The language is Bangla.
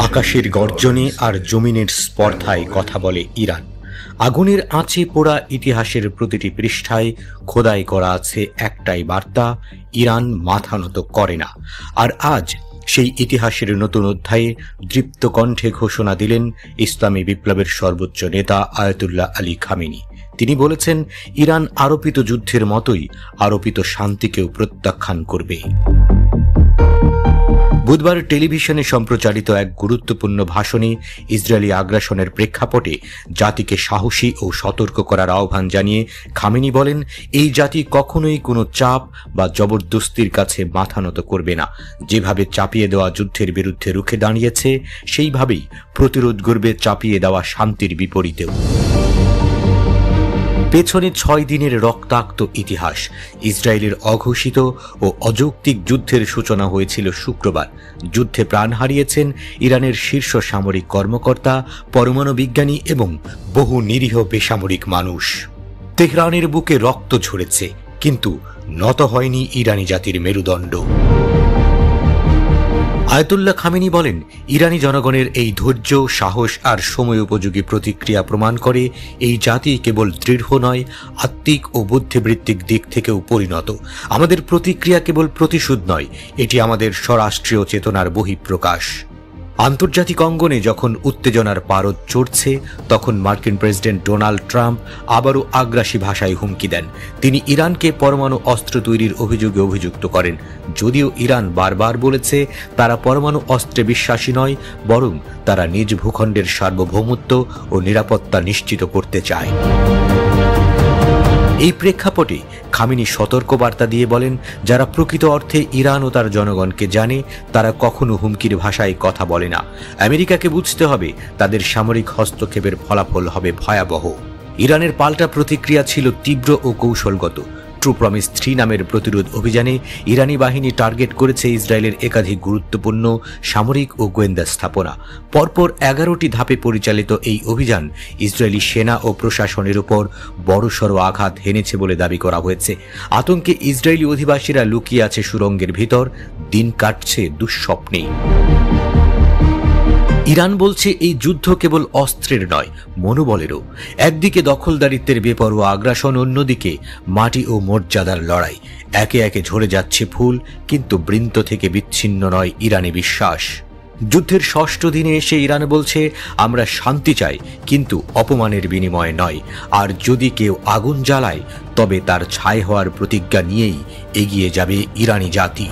আকাশের গর্জনে আর জমিনের স্পর্ধায় কথা বলে ইরান। আগুনের আঁচে পোড়া ইতিহাসের প্রতিটি পৃষ্ঠায় খোদাই করা আছে একটাই বার্তা, ইরান মাথা নত করে না। আর আজ সেই ইতিহাসের নতুন অধ্যায়ে দৃপ্ত কণ্ঠে ঘোষণা দিলেন ইসলামী বিপ্লবের সর্বোচ্চ নেতা আয়াতুল্লাহ আলী খামেনি। তিনি বলেছেন, ইরান আরোপিত যুদ্ধের মতোই আরোপিত শান্তিকেও প্রত্যাখ্যান করবে। বুধবার টেলিভিশনে সম্প্রচারিত এক গুরুত্বপূর্ণ ভাষণে ইসরায়েলি আগ্রাসনের প্রেক্ষাপটে জাতিকে সাহসী ও সতর্ক করার আহ্বান জানিয়ে খামেনি বলেন, এই জাতি কখনোই কোনো চাপ বা জবরদস্তির কাছে মাথা নত করবে না। যেভাবে চাপিয়ে দেওয়া যুদ্ধের বিরুদ্ধে রুখে দাঁড়িয়েছে, সেইভাবেই প্রতিরোধ গড়বে চাপিয়ে দেওয়া শান্তির বিপরীতেও। পেছনে 6 দিনের রক্তাক্ত ইতিহাস। ইসরায়েলের অঘোষিত ও অযৌক্তিক যুদ্ধের সূচনা হয়েছিল শুক্রবার। যুদ্ধে প্রাণ হারিয়েছেন ইরানের শীর্ষ সামরিক কর্মকর্তা, পরমাণু বিজ্ঞানী এবং বহু নিরীহ বেসামরিক মানুষ। তেহরানের বুকে রক্ত ঝরেছে, কিন্তু নত হয়নি ইরানি জাতির মেরুদণ্ড। আয়াতুল্লাহ খামেনি বলেন, ইরানি জনগণের এই ধৈর্য, সাহস আর সময় উপযোগী প্রতিক্রিয়া প্রমাণ করে এই জাতি কেবল দৃঢ় নয়, আত্মিক ও বুদ্ধিবৃত্তিক দিক থেকেও পরিণত। আমাদের প্রতিক্রিয়া কেবল প্রতিশোধ নয়, এটি আমাদের স্বরাষ্ট্রীয় চেতনার বহিঃপ্রকাশ। আন্তর্জাতিক অঙ্গনে যখন উত্তেজনার পারদ চড়ছে, তখন মার্কিন প্রেসিডেন্ট ডোনাল্ড ট্রাম্প আবারও আগ্রাসী ভাষায় হুমকি দেন। তিনি ইরানকে পরমাণু অস্ত্র তৈরির অভিযোগে অভিযুক্ত করেন। যদিও ইরান বারবার বলেছে তারা পরমাণু অস্ত্রে বিশ্বাসী নয়, বরং তারা নিজ ভূখণ্ডের সার্বভৌমত্ব ও নিরাপত্তা নিশ্চিত করতে চায়। এই প্রেক্ষাপটে খামেনি সতর্কবার্তা দিয়ে বলেন, যারা প্রকৃত অর্থে ইরান ও তার জনগণকে জানে, তারা কখনো হুমকির ভাষায় কথা বলে না। আমেরিকাকে বুঝতে হবে, তাদের সামরিক হস্তক্ষেপের ফলাফল হবে ভয়াবহ। ইরানের পাল্টা প্রতিক্রিয়া ছিল তীব্র ও কৌশলগত। ট্রু প্রমিস 3 নামের প্রতিরোধ অভিযানে ইরানি বাহিনী টার্গেট করেছে ইসরায়েলের একাধিক গুরুত্বপূর্ণ সামরিক ও গোয়েন্দা স্থাপনা। পরপর 11টি ধাপে পরিচালিত এই অভিযান ইসরায়েলি সেনা ও প্রশাসনের উপর বড়সড় আঘাত হেনেছে বলে দাবি করা হয়েছে। আতঙ্কে ইসরায়েলি অধিবাসীরা লুকিয়ে আছে সুড়ঙ্গের ভিতর, দিন কাটছে দুঃস্বপ্নে। ইরান বলছে এই যুদ্ধ কেবল অস্ত্রের নয়, মনোবলেরও। একদিকে দখলদারিত্বের বেপরোয়া আগ্রাসন, অন্যদিকে মাটি ও মর্যাদার লড়াই। একে একে ঝরে যাচ্ছে ফুল, কিন্তু বৃন্ত থেকে বিচ্ছিন্ন নয় ইরানি বিশ্বাস। যুদ্ধের 6ষ্ঠ দিনে এসে ইরান বলছে, আমরা শান্তি চাই, কিন্তু অপমানের বিনিময়ে নয়। আর যদি কেউ আগুন জ্বালায়, তবে তার ছাই হওয়ার প্রতিজ্ঞা নিয়েই এগিয়ে যাবে ইরানি জাতি।